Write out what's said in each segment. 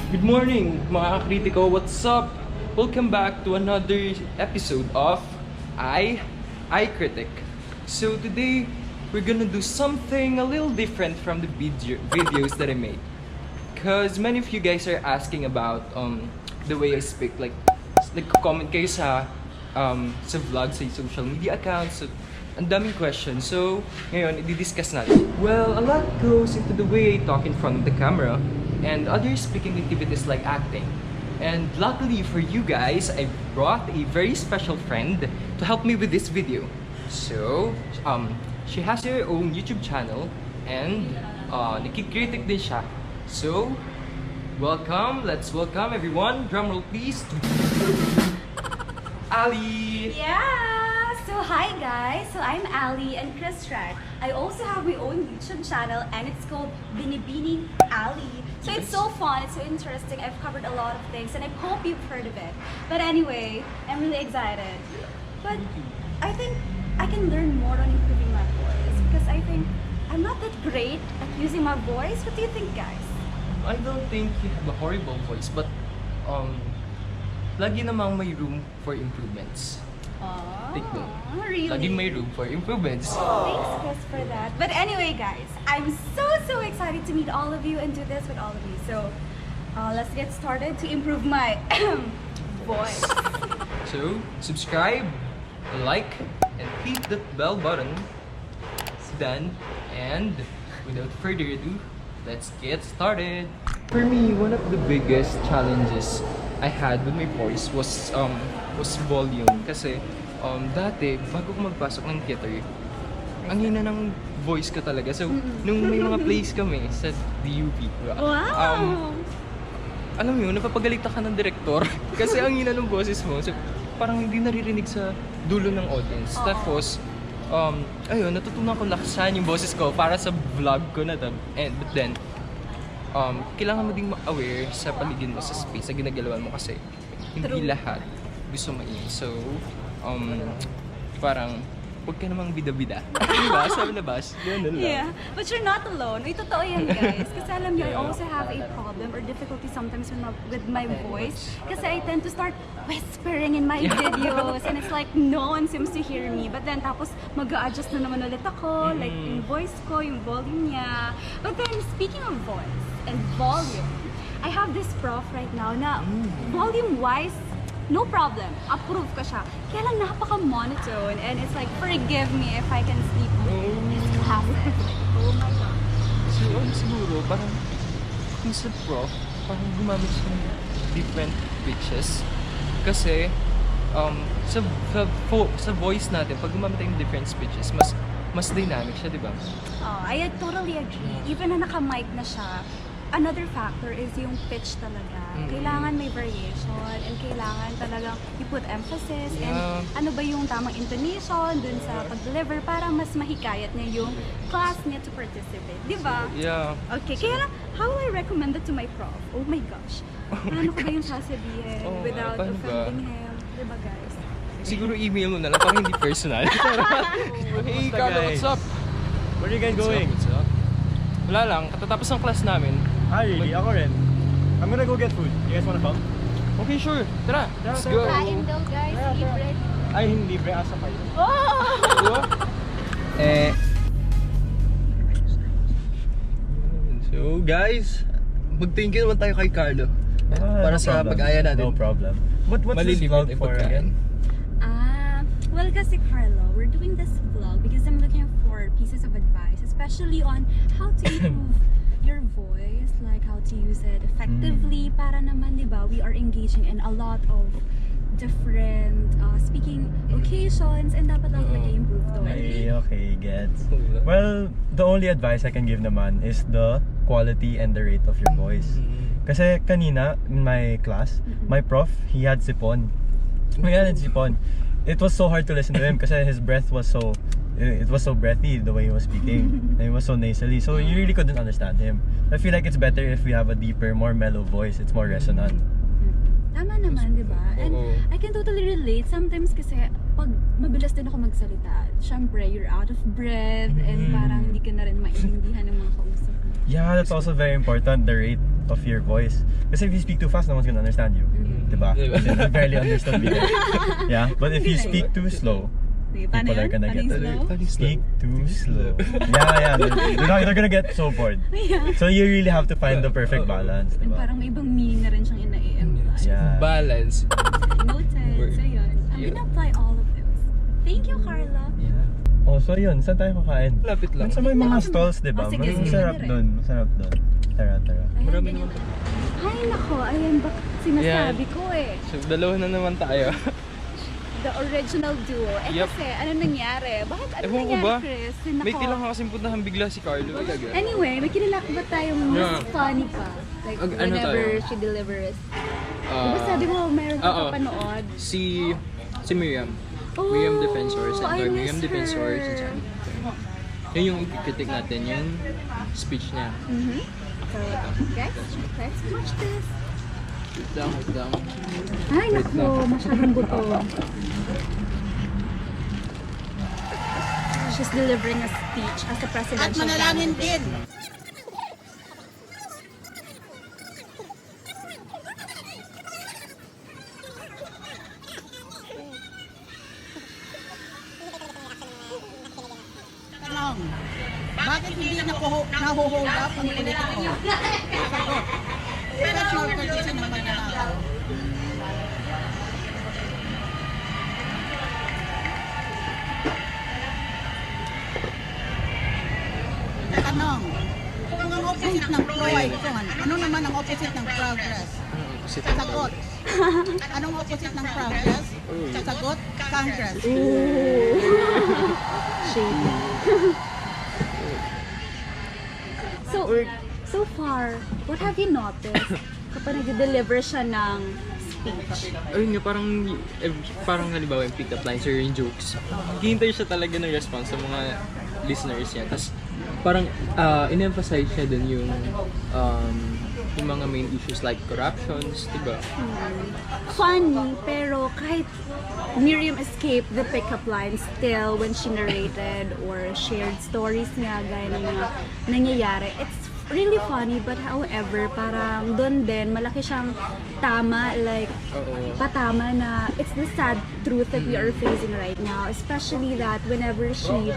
Good morning, mga kritiko. What's up? Welcome back to another episode of I Critic. So today, we're gonna do something a little different from the videos that I made. Cause many of you guys are asking about the way I speak. Like comment kayo sa vlog, sa social media accounts. So, ang daming questions. So, ngayon, i-discuss natin. Well, a lot goes into the way I talk in front of the camera and other speaking activities like acting. And luckily for you guys, I brought a very special friend to help me with this video. So, she has her own YouTube channel and nakikritik din siya. So, welcome, let's welcome everyone. Drumroll please. Ali! Yeah! So hi guys! So I'm Ali and Chris Rad. I also have my own YouTube channel and it's called Binibini Ali. So it's so fun, it's so interesting. I've covered a lot of things and I hope you've heard of it. But anyway, I'm really excited. But I think I can learn more on improving my voice because I think I'm not that great at using my voice. What do you think, guys? I don't think you have a horrible voice, but lagi namang may room for improvements. Take note. Really? Laging may room for improvements. Thanks, Chris, for that. But anyway, guys, I'm so excited to meet all of you and do this with all of you. So, let's get started to improve my voice. So, subscribe, like, and hit the bell button. It's done. And without further ado, let's get started. For me, one of the biggest challenges I had with my voice was volume. Kasi dati, bago ko magpasok ng theater, ang hina ng voice ko talaga. So, nung may mga plays kami sa DUP, Wow! alam mo yun, napapagalitan ka ng director kasi ang hina ng boses mo. So, parang hindi naririnig sa dulo ng audience. Tapos, ayun, natutunan ko lakasan yung boses ko para sa vlog ko na to. But then, kailangan mo ding aware sa paligid mo, sa space, sa ginagalawan mo kasi hindi lahat gusto maingay. So, parang, huwag ka namang bida-bida. Diba? Sa labas. Ganun lang. Yeah, but you're not alone. Uy, totoo yan, guys. Kasi alam niyo, I also have a problem or difficulty sometimes with my voice. Kasi I tend to start whispering in my videos and it's like no one seems to hear me. But then tapos mag-a-adjust na naman ulit ako, like yung voice ko, yung volume niya. But then speaking of voice and volume, I have this prof right now na volume-wise, no problem. Approve ko siya. Kaya lang napaka-monotone and it's like, forgive me if I can sleep. It's classic. Oh my God. So, siguro, parang kung sa prof, parang gumamit siya ng different pitches. Kasi, sa voice natin, pag gumamit tayo ng different pitches, mas dynamic siya, di ba? Oh, I totally agree. Even na naka-mic na siya, another factor is yung pitch talaga. Kailangan may variation and kailangan talagang you put emphasis and ano ba yung tamang intonation dun sa pag-deliver para mas mahikayat niya yung class niya to participate. Di ba? Yeah. Okay, kaya lang, how will I recommend it to my prof? Oh my gosh. Paano ko ba yung sasabihin without paano ba? offending him? Di ba, guys? Siguro email mo na lang, parang hindi personal. Hey, Carlo, what's up? Where are you guys going? What's up? Wala lang, katatapos ng class namin. Ah, really? Ako rin. I'm gonna go get food. You guys wanna come? Okay, sure. Tara, let's go. Kain daw, guys. Libre. Ay, hindi. Pre, asa kayo. Oh! So guys, mag-thank you naman tayo kay Carlo. Para sa pag-aya natin. No problem. What's this Malilimutin vlog yung for pagkain. again? Well, kasi Carlo, we're doing this vlog because I'm looking for pieces of advice, especially on how to improve your voice, like how to use it effectively para naman, di ba, we are engaging in a lot of different speaking occasions and dapat lang mag-improve to. Okay, gets. Well, the only advice I can give naman is the quality and the rate of your voice. Kasi kanina, in my class, my prof, he had sipon. It was so hard to listen to him kasi his breath was so breathy the way he was speaking. And it was so nasally. So you really couldn't understand him. I feel like it's better if we have a deeper, more mellow voice. It's more resonant. Tama naman, di ba? And I can totally relate. Sometimes kasi pag mabilis din ako magsalita, syempre you're out of breath and parang hindi ka na rin maintindihan ng mga kausap mo. Yeah, that's also very important, the rate. of your voice. Kasi if you speak too fast, no one's gonna understand you. Diba? Diba? Kasi you barely understood me. Yeah, but if you speak too slow, Paano people are yun? gonna get Paano it. slow? Speak too slow. Yeah, they're gonna get so bored. Yeah. So you really have to find the perfect balance, And diba? parang may ibang meaning na rin siyang ina-i-imply. Yeah. Balance. Noted. So yun. I'm Yeah. gonna apply all of those. Thank you, Carla. Oh, so yun, saan tayo kakain? Lapit lang. Sa may mga stalls, di ba? Oh, sige, sige, Masarap pwede rin. doon, masarap doon. Tara. Ayan, Marami ganyan. naman. Ay, nako. Ayan ba sinasabi ko eh. So, dalawa na naman tayo. The original duo. Eh Yup. kasi, ano nangyari? Bakit ano Ewan ko nangyari, ba? Chris? May Nako. kailangan kasing puntahan bigla si Carlo. Anyway, may kilala ko ba tayong mas Yeah. funny pa? Like, Ano whenever tayo? she delivers. Ah, Diba sabi mo, meron ka oo. kapanood? Si Miriam. Oh, Miriam Defensor. I miss Miriam Defensor. her. Yun yung critic natin, yung speech niya. Mhm. So, guys, let's watch this. Wait lang. Ay, nako, masyadong buto. She's delivering a speech as a presidential At manalangin candidate. din. Tanong, bakit hindi nahuhold up ang politiko? Sagot, special courtesy ng magnanakaw. Tanong, kung ang opposite ng pro-icon, ano naman ang opposite ng progress? Sagot, anong opposite ng progress? Sagot, Congress. Shady. So far, what have you noticed kapag nag-deliver siya ng speech? Ayun nga, parang halimbawa yung pick-up lines or yung jokes. Hihintay siya talaga ng response sa mga listeners niya. Tapos parang in-emphasize siya dun yung mga main issues like corruptions, diba? Funny, pero kahit Miriam escaped the pickup lines still when she narrated or shared stories niya gaya ng mga nangyayari. It's really funny, but however, parang doon din, malaki siyang tama, like, Oo. patama na it's the sad truth that we are facing right now, especially that whenever she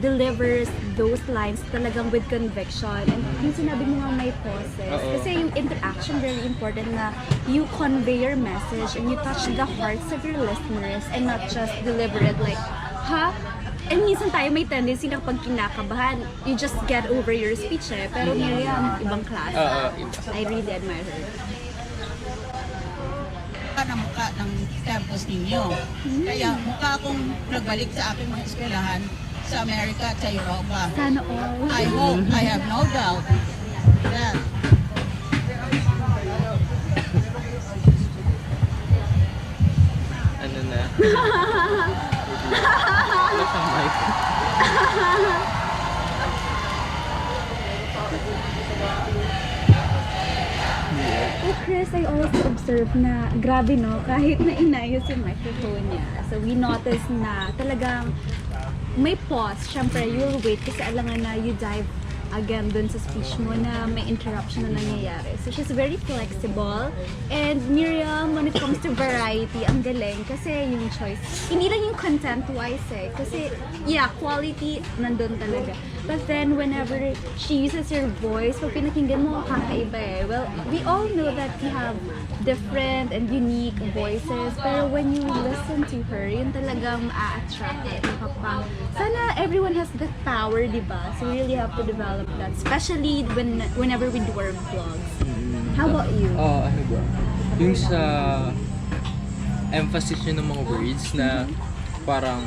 delivers those lines talagang with conviction, and yung sinabi mo nga may pauses, Oo. kasi yung interaction very important na you convey your message and you touch the hearts of your listeners and not just deliver it like, ha? And minsan tayo may tendency na pag kinakabahan, you just get over your speech eh. Pero Miriam, ibang klase. I really admire her. Mukha na mukha ng campus ninyo. Kaya mukha akong nagbalik sa aking mga eskwelahan sa Amerika at sa Europa. Sana all. I hope, I have no doubt that Ano na? Wala siyang mic. Oh, Chris, I also observe na grabe no, kahit na inayos yung microphone niya. So we noticed na talagang may pause. Siyempre, you'll wait kasi alangan na you dive again dun sa speech mo na may interruption na nangyayari. So she's very flexible. And Miriam, when it comes to variety, ang galing kasi yung choice. Hindi lang yung content-wise eh. Kasi, yeah, quality nandun talaga. But then, whenever she uses her voice, pag pinakinggan mo, kakaiba eh. Well, we all know that we have different and unique voices. Pero when you listen to her, yun talagang ma-attract at nakapang. Sana everyone has the power, di ba? So we really have to develop that. Especially whenever we do our vlogs. How about you? Ano ba? Yung sa emphasis niya ng mga words na parang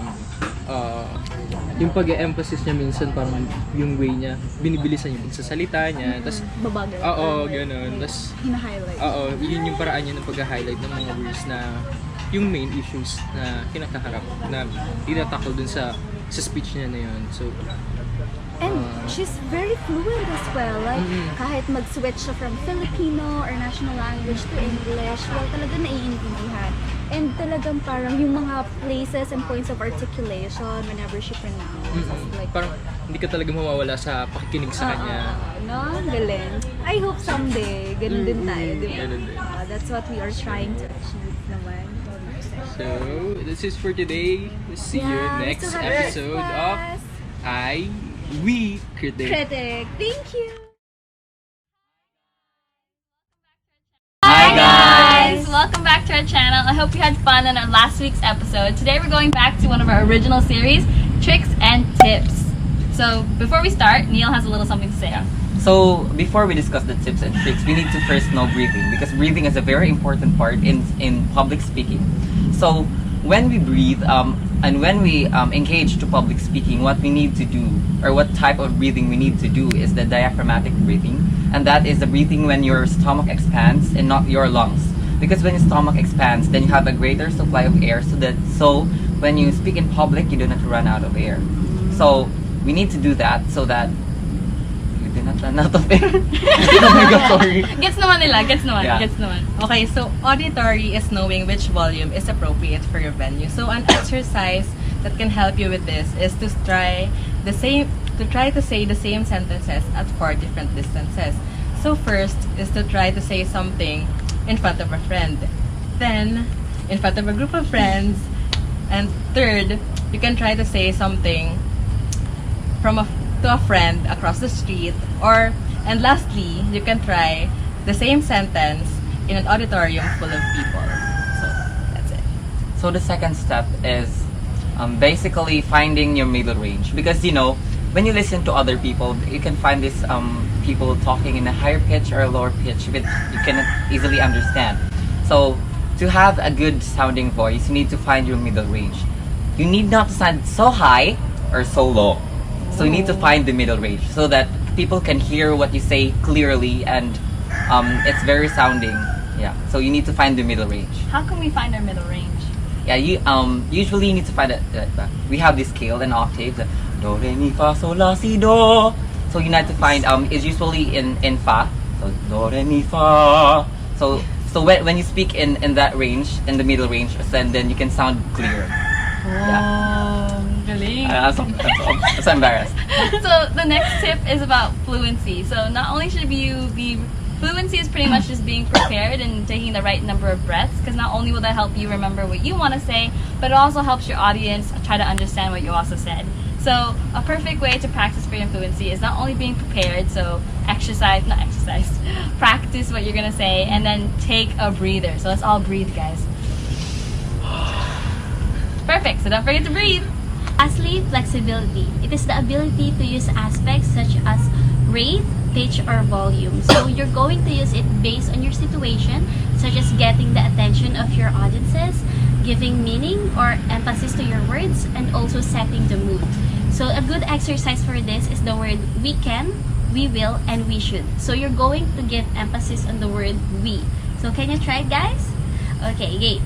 yung pag-e-emphasis niya minsan parang yung way niya, binibilisan niya sa salita niya, tas Babagal. ganun. Tas Hina-highlight. yun yung paraan niya ng pag-highlight ng mga words na yung main issues na kinakaharap na tinatakol dun sa speech niya na yun. So And she's very fluent as well. Like, kahit mag-switch siya from Filipino or national language to English, well, talaga naiintindihan. And talagang parang yung mga places and points of articulation whenever she pronounces. Like, Parang hindi ka talaga mawawala sa pakikinig sa kanya. no? Ang galing. I hope someday, ganun din tayo, di ba? Ganun din. That's what we are trying to achieve naman. So, this is for today. We'll see you Yeah, we next still have episode of breakfast. We Critic. Critic. Thank you. Hi guys! Welcome back to our channel. I hope you had fun on our last week's episode. Today we're going back to one of our original series, Tricks and Tips. So before we start, Neil has a little something to say. So before we discuss the tips and tricks, we need to first know breathing, because breathing is a very important part in public speaking. So when we breathe and when we engage to public speaking, what we need to do, or what type of breathing we need to do, is the diaphragmatic breathing, and that is the breathing when your stomach expands and not your lungs. Because when your stomach expands, then you have a greater supply of air, so when you speak in public, you do not run out of air. So we need to do that so that you do not run out of air. Oh my God, sorry. Gets naman nila, gets naman, Yeah. gets naman. Okay, so auditory is knowing which volume is appropriate for your venue. So an exercise that can help you with this is to try to say the same sentences at 4 different distances. So first is to try to say something in front of a friend, then in front of a group of friends, and third, you can try to say something to a friend across the street, and lastly, you can try the same sentence in an auditorium full of people. So that's it. So the second step is basically finding your middle range, because when you listen to other people, you can find this people talking in a higher pitch or a lower pitch which you cannot easily understand. So to have a good sounding voice, you need to find your middle range. You need not to sound so high or so low. So you need to find the middle range so that people can hear what you say clearly and it's very sounding. Yeah. So you need to find the middle range. How can we find our middle range? Yeah, you usually you need to find it. We have this scale and octaves. Do, re, mi, fa, sol, la, si, do. So you need to find it's usually in fa. So do, re, mi, fa. So when you speak in that range, in the middle range, then you can sound clear. Oh, galing. I'm so embarrassed. So the next tip is about fluency. So not only should you be fluency is pretty much just being prepared and taking the right number of breaths, because not only will that help you remember what you want to say, but it also helps your audience try to understand what you also said. So a perfect way to practice for your fluency is not only being prepared, so practice what you're gonna say, and then take a breather. So let's all breathe, guys. Perfect, so don't forget to breathe. Lastly, flexibility. It is the ability to use aspects such as rate, pitch, or volume. So you're going to use it based on your situation, such as getting the attention of your audiences, giving meaning or emphasis to your words, and also setting the mood. So a good exercise for this is the word we can, we will, and we should. So you're going to give emphasis on the word we. So can you try it, guys? Okay, yay.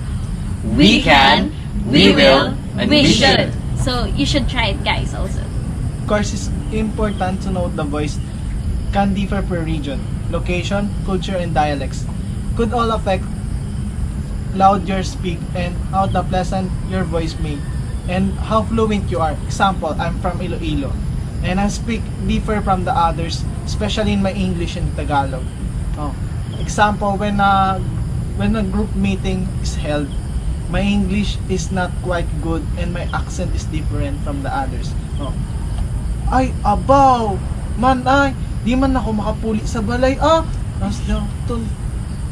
We can, we will, and we should. So you should try it, guys, also. Of course, it's important to note the voice can differ per region, location, culture, and dialects. Could all affect loud your speak and how the pleasant your voice may, and how fluent you are. Example, I'm from Iloilo, and I speak differ from the others, especially in my English and Tagalog. Example, when a group meeting is held, my English is not quite good and my accent is different from the others. Ay, abaw! Man, ay, di man ako makapuli sa balay. Tapos daw,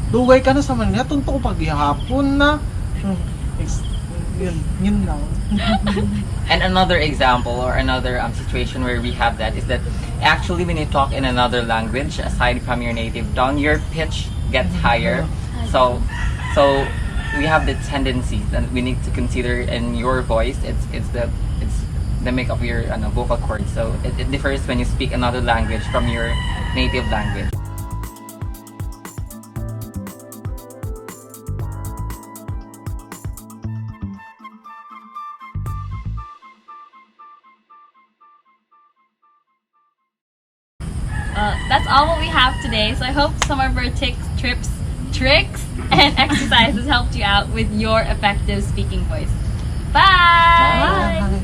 dugay ka na sa Manila, tunto ko paghihapon na. Yun lang. And another example or another situation where we have that is that actually when you talk in another language aside from your native tongue, your pitch gets higher. So we have the tendencies that we need to consider in your voice. It's the makeup of your vocal cords. So it differs when you speak another language from your native language. That's all what we have today. So I hope some of our tricks, and exercises helped you out with your effective speaking voice. Bye. Bye.